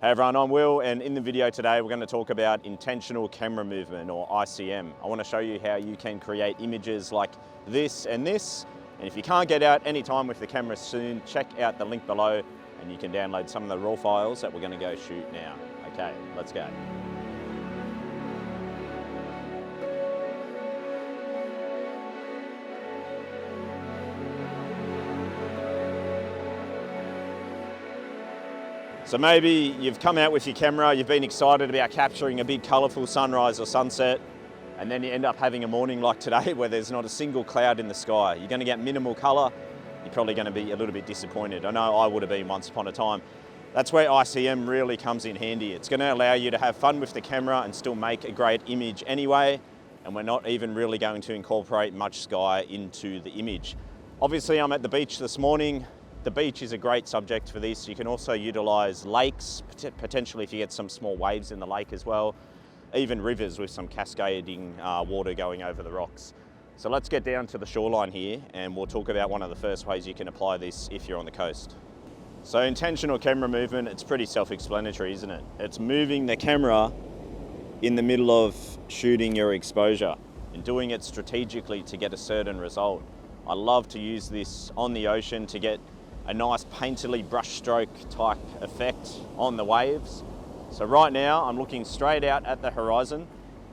Hey everyone, I'm Will, and in the video today we're going to talk about intentional camera movement, or ICM. I want to show you how you can create images like this, and if you can't get out anytime with the camera soon, check out the link below and you can download some of the raw files that we're going to go shoot now. Okay, let's go. So maybe you've come out with your camera, you've been excited about capturing a big colourful sunrise or sunset, and then you end up having a morning like today where there's not a single cloud in the sky. You're going to get minimal colour, you're probably going to be a little bit disappointed. I know I would have been once upon a time. That's where ICM really comes in handy. It's going to allow you to have fun with the camera and still make a great image anyway, and we're not even really going to incorporate much sky into the image. Obviously I'm at the beach this morning. The beach is a great subject for this. You can also utilise lakes, potentially if you get some small waves in the lake as well, even rivers with some cascading water going over the rocks. So let's get down to the shoreline here and we'll talk about one of the first ways you can apply this if you're on the coast. So intentional camera movement, it's pretty self-explanatory, isn't it? It's moving the camera in the middle of shooting your exposure and doing it strategically to get a certain result. I love to use this on the ocean to get a nice painterly brushstroke type effect on the waves. So right now I'm looking straight out at the horizon.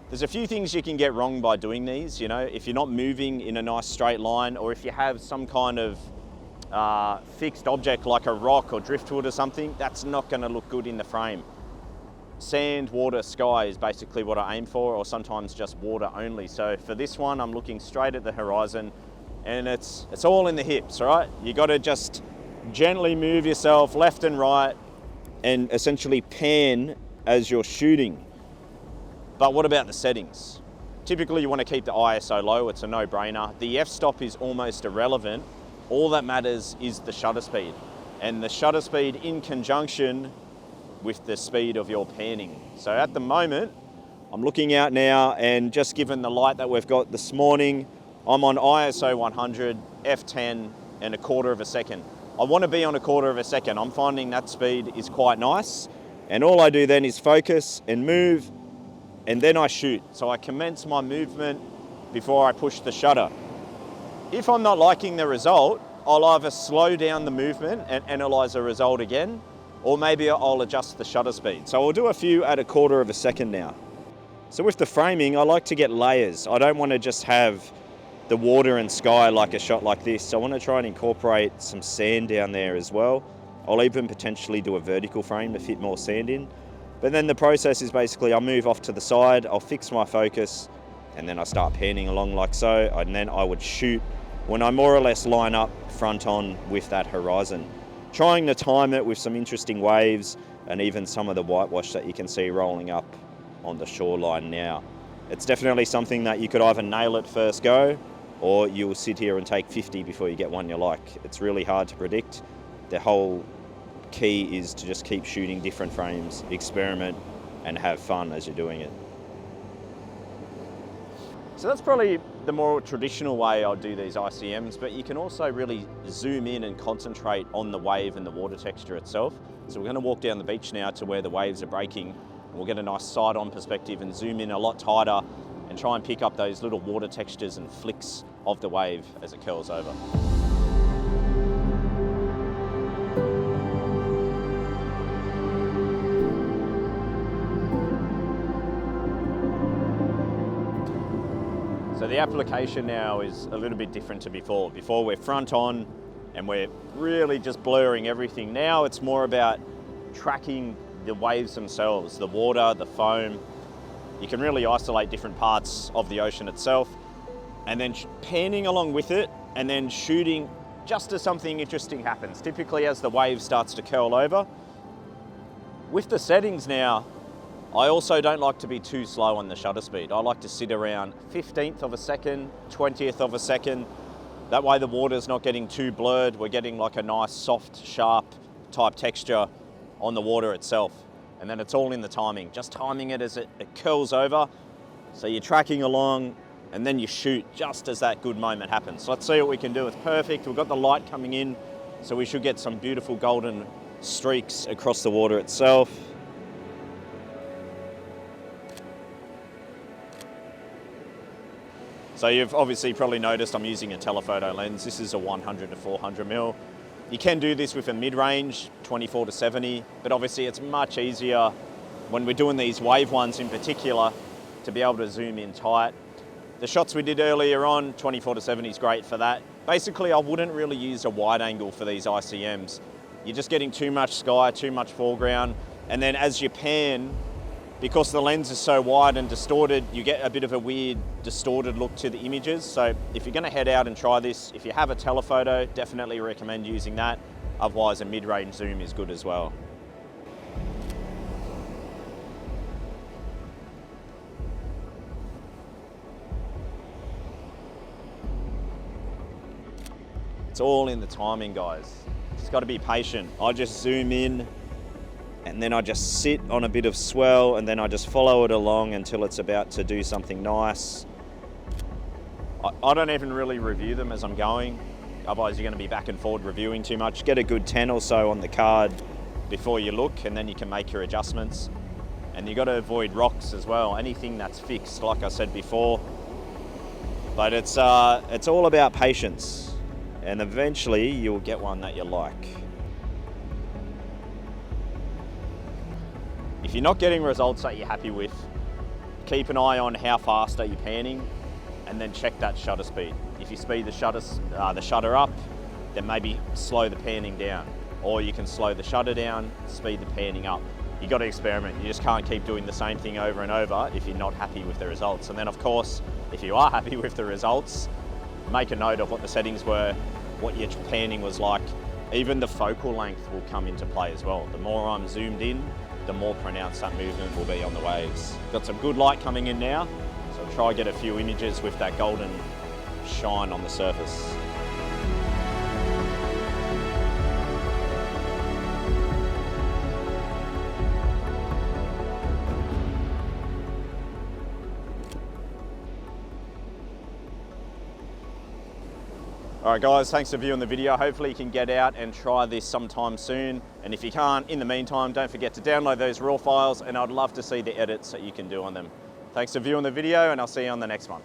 There's a few things you can get wrong by doing these, you know, if you're not moving in a nice straight line, or if you have some kind of fixed object like a rock or driftwood or something, that's not going to look good in the frame. Sand, water, sky is basically what I aim for, or sometimes just water only. So for this one I'm looking straight at the horizon and it's all in the hips, all right? You got to just gently move yourself left and right and essentially pan as you're shooting. But what about the settings? Typically you want to keep the ISO low, it's a no-brainer. The f-stop is almost irrelevant. All that matters is the shutter speed, and the shutter speed in conjunction with the speed of your panning. So at the moment, I'm looking out now, and just given the light that we've got this morning, I'm on ISO 100, f10 and 1/4 of a second. I want to be on 1/4 of a second. I'm finding that speed is quite nice. And all I do then is focus and move, and then I shoot. So I commence my movement before I push the shutter. If I'm not liking the result, I'll either slow down the movement and analyze the result again, or maybe I'll adjust the shutter speed. So I'll do a few at 1/4 of a second now. So with the framing, I like to get layers. I don't want to just have the water and sky like a shot like this. So I want to try and incorporate some sand down there as well. I'll even potentially do a vertical frame to fit more sand in. But then the process is basically I'll move off to the side, I'll fix my focus, and then I start panning along like so, and then I would shoot when I more or less line up front on with that horizon. Trying to time it with some interesting waves and even some of the whitewash that you can see rolling up on the shoreline now. It's definitely something that you could either nail it first go, or you'll sit here and take 50 before you get one you like. It's really hard to predict. The whole key is to just keep shooting different frames, experiment, and have fun as you're doing it. So that's probably the more traditional way I'll do these ICMs, but you can also really zoom in and concentrate on the wave and the water texture itself. So we're going to walk down the beach now to where the waves are breaking. We'll get a nice side-on perspective and zoom in a lot tighter and try and pick up those little water textures and flicks of the wave as it curls over. So the application now is a little bit different to before. Before we're front on and we're really just blurring everything. Now it's more about tracking the waves themselves, the water, the foam. You can really isolate different parts of the ocean itself, and then panning along with it, and then shooting just as something interesting happens, typically as the wave starts to curl over. With the settings now, I also don't like to be too slow on the shutter speed. I like to sit around 15th of a second, 20th of a second. That way the water's not getting too blurred. We're getting like a nice, soft, sharp type texture on the water itself. And then it's all in the timing, just timing it as it curls over. So you're tracking along and then you shoot just as that good moment happens. So let's see what we can do. It's perfect. We've got the light coming in, so we should get some beautiful golden streaks across the water itself. So you've obviously probably noticed I'm using a telephoto lens. This is a 100 to 400 mil. You can do this with a mid-range, 24 to 70, but obviously it's much easier when we're doing these wave ones in particular to be able to zoom in tight. The shots we did earlier on, 24 to 70 is great for that. Basically, I wouldn't really use a wide angle for these ICMs. You're just getting too much sky, too much foreground, and then as you pan, because the lens is so wide and distorted, you get a bit of a weird, distorted look to the images. So if you're gonna head out and try this, if you have a telephoto, definitely recommend using that. Otherwise, a mid-range zoom is good as well. It's all in the timing, guys. Just gotta be patient. I just zoom in, and then I just sit on a bit of swell, and then I just follow it along until it's about to do something nice. I don't even really review them as I'm going. Otherwise you're gonna be back and forward reviewing too much. Get a good 10 or so on the card before you look, and then you can make your adjustments. And you gotta avoid rocks as well. Anything that's fixed, like I said before. But it's all about patience. And eventually you'll get one that you like. If you're not getting results that you're happy with, keep an eye on how fast are you panning, and then check that shutter speed. If you speed the shutter up, then maybe slow the panning down. Or you can slow the shutter down, speed the panning up. You got to experiment. You just can't keep doing the same thing over and over if you're not happy with the results. And then of course, if you are happy with the results, make a note of what the settings were, what your panning was like. Even the focal length will come into play as well. The more I'm zoomed in, the more pronounced that movement will be on the waves. Got some good light coming in now, so I'll try get a few images with that golden shine on the surface. All right guys, thanks for viewing the video. Hopefully you can get out and try this sometime soon. And if you can't, in the meantime, don't forget to download those raw files, and I'd love to see the edits that you can do on them. Thanks for viewing the video, and I'll see you on the next one.